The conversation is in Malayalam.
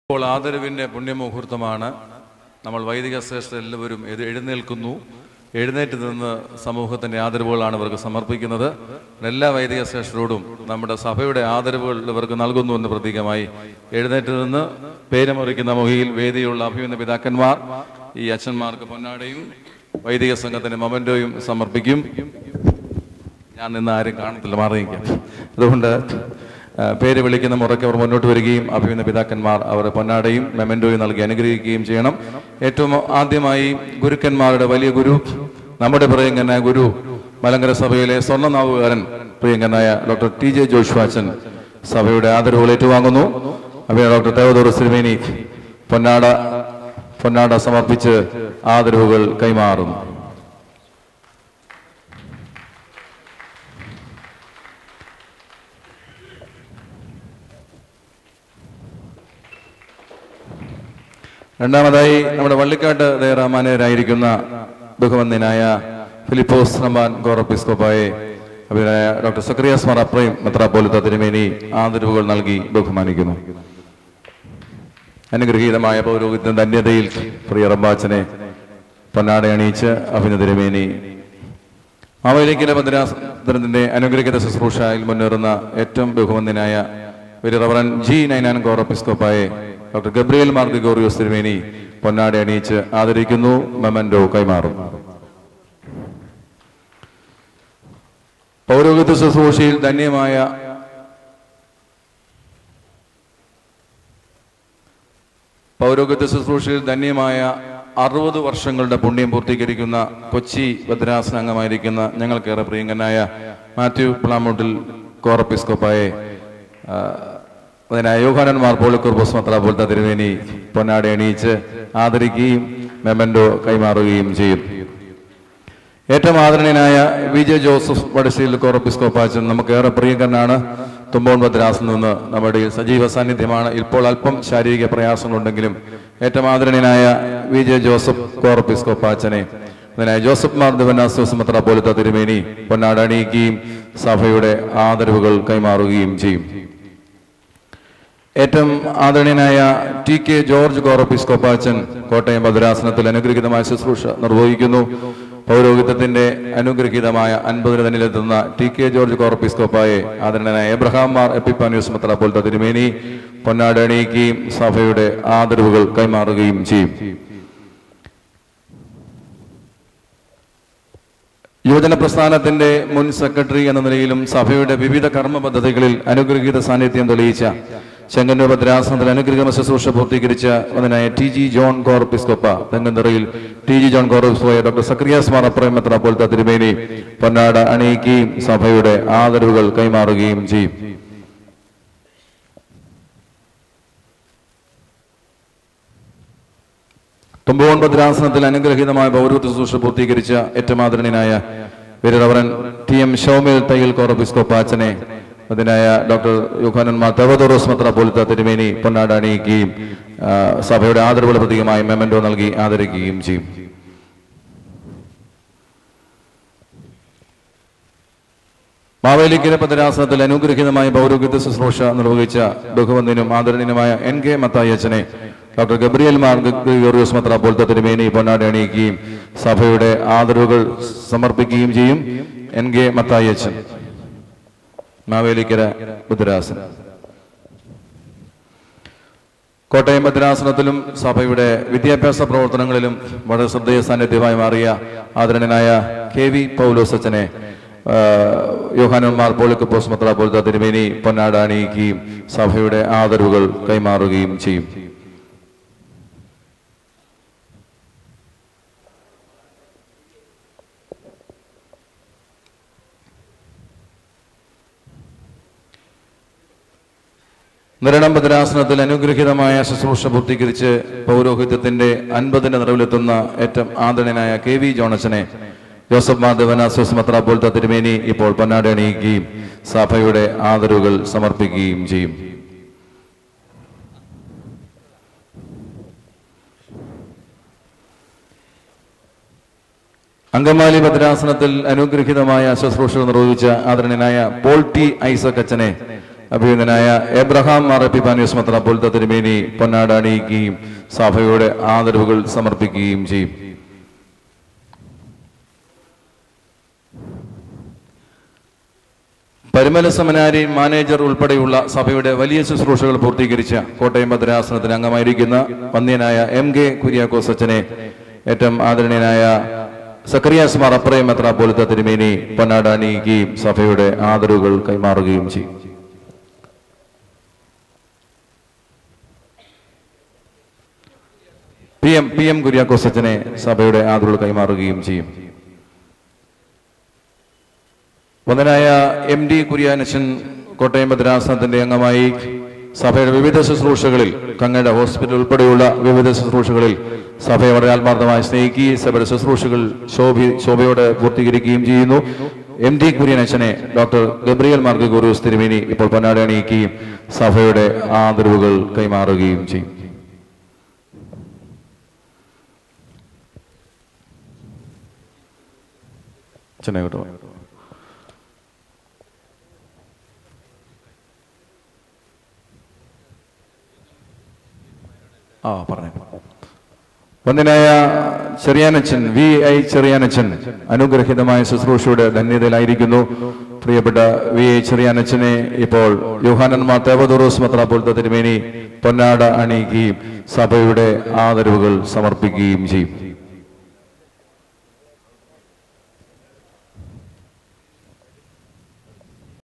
ഇപ്പോൾ ആദരവിൻ്റെ പുണ്യമുഹൂർത്തമാണ്. നമ്മൾ വൈദിക ശ്രേഷ്ഠർ എല്ലാവരും എഴുന്നേൽക്കുന്നു. എഴുന്നേറ്റ് നിന്ന് സമൂഹത്തിൻ്റെ ആദരവുകളാണ് ഇവർക്ക് സമർപ്പിക്കുന്നത്. എല്ലാ വൈദിക ശ്രേഷ്ഠരോടും നമ്മുടെ സഭയുടെ ആദരവുകൾ ഇവർക്ക് നൽകുന്നു എന്ന് പ്രതീകമായി എഴുന്നേറ്റ് നിന്ന് പേരുമുറിക്കുന്ന മുഖയിൽ വേദിയുള്ള അഭിമന്യ പിതാക്കന്മാർ ഈ അച്ഛന്മാർക്ക് പൊന്നാടയും വൈദിക സംഘത്തിന് മൊമൻറ്റോയും സമർപ്പിക്കും. ഞാൻ നിന്ന് ആരും കാണത്തില്ല, മാറി നിൽക്കാം. അതുകൊണ്ട് പേര് വിളിക്കുന്ന മുറയ്ക്ക് അവർ മുന്നോട്ട് വരികയും അഭിമന്യ പിതാക്കന്മാർ അവർ പൊന്നാടയും മെമൻറ്റോയും നൽകി അനുഗ്രഹിക്കുകയും ചെയ്യണം. ഏറ്റവും ആദ്യമായി ഗുരുക്കന്മാരുടെ വലിയ ഗുരു, നമ്മുടെ പ്രിയങ്കനായ ഗുരു, മലങ്കര സഭയിലെ സ്വർണ്ണനാവുകാരൻ പ്രിയങ്കനായ ഡോക്ടർ ടി ജെ ജോഷുവാച്ചൻ സഭയുടെ ആദരവുകൾ ഏറ്റുവാങ്ങുന്നു. അഭിനയ ഡോക്ടർ തേവദോറസ് തിരുമേനി പൊന്നാട സമർപ്പിച്ച് ആദരവുകൾ കൈമാറുന്നു. രണ്ടാമതായി നമ്മുടെ വള്ളിക്കാട്ട് ദേറാമാനേരായിരിക്കുന്ന ബഹുവന്യനായ ഫിലിപ്പോസ് റമ്പാൻ ഗോറപ്പിസ്കോപ്പായെ അഭിനയ ഡോക്ടർ സക്രിയാസ് മാർ അപ്രൈം മെത്രാപ്പോലിത്ത തിരുമേനി ആദരവുകൾ നൽകി ബഹുമാനിക്കുന്നു. അനുഗ്രഹീതമായ പൗരോഹിത്യ ധന്യതയിൽ പ്രിയ റമ്പാച്ചനെ പൊന്നാട അണിയിച്ച് അഭിനയ തിരുമേനി മാവേലിക്കര ഭദ്രാസനത്തിന്റെ അനുഗ്രഹിത ശുശ്രൂഷയിൽ മുന്നേറുന്ന ഏറ്റവും ബഹുവന്യനായ റവറൻ ജി നൈനാൻ ഗോറപ്പിസ്കോപ്പായെ ഡോക്ടർ ഗബ്രിയേൽ മാർ ഗ്രിഗോറിയോസ് തിരുമേനി പൊന്നാട അണിയിച്ച് ആദരിക്കുന്നു. മെമൻറ്റോ കൈമാറും. പൗരോഹിത്യ ശുശ്രൂഷയിൽ ധന്യമായ പൗരോഹിത്യ ശുശ്രൂഷയിൽ ധന്യമായ 60 വർഷങ്ങളുടെ പുണ്യം പൂർത്തീകരിക്കുന്ന കൊച്ചി ഭദ്രാസന അംഗമായിരിക്കുന്ന ഞങ്ങൾക്കേറെ പ്രിയങ്കനായ മാത്യു പ്ലാമൂട്ടിൽ കോറപ്പിസ്കോപ്പായെ അതിനായ യോഹാനൻ മാർ പോളിക്കോർബോസ് മെത്രാപ്പോലിത്ത തിരുമേനി പൊന്നാട അണിയിച്ച് ആദരിക്കുകയും മെമൻറ്റോ കൈമാറുകയും ചെയ്യും. ഏറ്റവും ആദരണീയനായ വി ജെ ജോസഫ് വടശ്ശേരിൽ കോറപ്പിസ്കോപ്പാച്ചൻ നമുക്കേറെ പ്രിയങ്കരനാണ്. തുമ്പോൺ ഭദ്രാസനിൽ നിന്ന് നമ്മുടെ സജീവ സാന്നിധ്യമാണ്. ഇപ്പോൾ അല്പം ശാരീരിക പ്രയാസങ്ങളുണ്ടെങ്കിലും ഏറ്റവും ആദരണീയനായ വി ജെ ജോസഫ് കോറപ്പിസ്കോപ്പാച്ചനെ അതിനായ ജോസഫ് മാർ ദിവനാസോസ് മെത്രാപ്പോലിത്ത തിരുമേനി പൊന്നാട അണിയിക്കുകയും സഭയുടെ ആദരവുകൾ കൈമാറുകയും ചെയ്യും. ഏറ്റവും ആദരണീയനായ ടി കെ ജോർജ് ഗോറപ്പിസ്കോപ്പാച്ചൻ കോട്ടയം ഭദ്രാസനത്തിൽ അനുഗ്രഹീതമായ ശുശ്രൂഷ നിർവഹിക്കുന്നു. പൗരോഹിത്യത്തിന്റെ അനുഗ്രഹീതമായ 50 തന്നിലെത്തുന്ന ടി കെ ജോർജ് ഗോറപ്പിസ്കോപ്പായെ ആദരണീയനായ എബ്രഹാം മാർ എപ്പിപ്പാനിയോസ് മെത്രാപ്പോലിത്ത തിരുമേനി പൊന്നാട അണിയിക്കുകയും സഭയുടെ ആദരവുകൾ കൈമാറുകയും ചെയ്യും. യുവജന പ്രസ്ഥാനത്തിന്റെ മുൻ സെക്രട്ടറി എന്ന നിലയിലും സഭയുടെ വിവിധ കർമ്മ പദ്ധതികളിൽ അനുഗ്രഹീത സാന്നിധ്യം തെളിയിച്ച ചെങ്ങന്നൂർ ഭദ്രാസനത്തിൽ അനുഗ്രഹീത ശുശ്രൂഷ പൂർത്തീകരിച്ച അതിനായ ടി ജി ജോൺ ഗോറപ്പിസ്കോപ്പ തെങ്ങന്തറയിൽ ടി ജി ജോൺ ഗോറപ്പിസ്കോപ്പ ഡോക്ടർ സക്രിയാസ് മാർ അപ്രൈം മെത്രാപ്പോലിത്ത തിരുമേനി പൊന്നാട അണിയിക്കുകയും സഭയുടെ ആദരവുകൾ കൈമാറുകയും ചെയ്യും. തുമ്പോൺ ഭദ്രാസനത്തിൽ അനുഗ്രഹീതമായ പൗരോഹിത്യ ശുശ്രൂഷ പൂർത്തീകരിച്ച ഏറ്റവും ആദരണീയനായ റവറൻ ടി എം ഷൗമേൽ തയ്യൽ കോറപ്പിസ്കോപ്പാച്ചനെ അതിനായ ഡോക്ടർ യോഹാനൻ മാർ തേവദോറസ് മെത്രാപ്പോലിത്ത തിരുമേനി പൊന്നാട അണിയിക്കുകയും സഭയുടെ ആദരവുകൾ പ്രതീകമായി മെമൻറ്റോ നൽകി ആദരിക്കുകയും ചെയ്യും. മാവേലിക്കര ഭദ്രാസനത്തിൽ അനുഗ്രഹീതമായ പൗരോഹിത്യ ശുശ്രൂഷ നിർവഹിച്ച ബഹുവന്യനും ആദരണീയനുമായ എൻ കെ മത്തായച്ചനെ ഡോക്ടർ ഗബ്രിയേൽ മാർ ഗ്രിഗോറിയോസ് മെത്രാപ്പോലിത്ത തിരുമേനി പൊന്നാട അണിയിക്കുകയും സഭയുടെ ആദരവുകൾ സമർപ്പിക്കുകയും ചെയ്യും. എൻ കെ മത്തായച്ചൻ, മാവേലിക്കര ഭദ്രാസനം. കോട്ടയം ഭദ്രാസനത്തിലും സഭയുടെ വിദ്യാഭ്യാസ പ്രവർത്തനങ്ങളിലും വളരെ ശ്രദ്ധേയ സാന്നിധ്യമായി മാറിയ ആദരണീയനായ കെ വി പൗലോസ് അച്ഛനെ യോഹാനൻ മാർ പോളിക്കോർബോസ് മെത്രാപ്പോലിത്ത തിരുമേനി പൊന്നാട അണിയിക്കുകയും സഭയുടെ ആദരവുകൾ കൈമാറുകയും ചെയ്യും. നിരണം ഭദ്രാസനത്തിൽ അനുഗ്രഹീതമായ ശുശ്രൂഷ പൂർത്തീകരിച്ച് പൗരോഹിത്യത്തിന്റെ 50 നിറവിലെത്തുന്ന ഏറ്റവും ആദരണീയനായ K V ജോണച്ചനെ Joseph Mar Dionysius മെത്രാപ്പോലിത്ത തിരുമേനി ഇപ്പോൾ പൊന്നാട അണിയിക്കുകയും സഭയുടെ ആദരവുകൾ സമർപ്പിക്കുകയും ചെയ്യും. അങ്കമാലി ഭദ്രാസനത്തിൽ അനുഗ്രഹീതമായ ശുശ്രൂഷ നിർവഹിച്ച ആദരണീയനായ പോൾ ടി ഐസക് അച്ഛനെ അഭിനന്ദനായ എബ്രഹാം മാർ എപ്പിഫാനിയോസ് മെത്രാപ്പോലീത്ത തിരുമേനി പൊന്നാട അണിയിക്കുകയും സഭയുടെ ആദരവുകൾ സമർപ്പിക്കുകയും ചെയ്യും. പരിമല സെമിനാരി മാനേജർ ഉൾപ്പെടെയുള്ള സഭയുടെ വലിയ ശുശ്രൂഷകൾ പൂർത്തീകരിച്ച കോട്ടയം ഭദ്രാസനത്തിന് അംഗമായിരിക്കുന്ന വന്ധ്യനായ MK കുര്യാക്കോസ് അച്ഛനെ ഏറ്റവും ആദരണീയനായ സക്കറിയാസ് മാർ അപ്രയം മെത്രാപ്പോലീത്ത തിരുമേനി പൊന്നാട അണിയിക്കുകയും സഭയുടെ ആദരവുകൾ കൈമാറുകയും ചെയ്യും. PM കുര്യാക്കോസ് അച്ഛനെ സഭയുടെ ആദരവുകൾ കൈമാറുകയും ചെയ്യും. വന്ദനായ MD കുര്യാനച്ചൻ കോട്ടയം ഭദ്രാസനത്തിന്റെ അംഗമായി സഭയുടെ വിവിധ ശുശ്രൂഷകളിൽ കങ്ങയുടെ ഹോസ്പിറ്റൽ ഉൾപ്പെടെയുള്ള വിവിധ ശുശ്രൂഷകളിൽ സഭയെ വളരെ ആത്മാർത്ഥമായി സ്നേഹിക്കുകയും സഭയുടെ ശുശ്രൂഷകൾ ശോഭയോടെ പൂർത്തീകരിക്കുകയും ചെയ്യുന്നു. MD കുര്യാനച്ചനെ ഡോക്ടർ ഗബ്രിയേൽ മാർ ഗ്രിഗോറിയോസ് തിരുമേനി ഇപ്പോൾ പൊന്നാട അണിയിക്കുകയും സഭയുടെ ആദരവുകൾ കൈമാറുകയും ചെയ്യും. ചെന്നൈ കേട്ടോ. പറഞ്ഞു. വന്ദനായ ചെറിയാനച്ചൻ VI ചെറിയാനച്ചൻ അനുഗ്രഹീതമായ ശുശ്രൂഷയുടെ ധന്യതയിലായിരിക്കുന്നു. പ്രിയപ്പെട്ട VI ചെറിയാനച്ചനെ ഇപ്പോൾ യോഹാനൻ മാർ തേവദോറോസ് മെത്രാപ്പോലീത്ത തിരുമേനി പൊന്നാട അണിയിക്കുകയും സഭയുടെ ആദരവുകൾ സമർപ്പിക്കുകയും ചെയ്യും.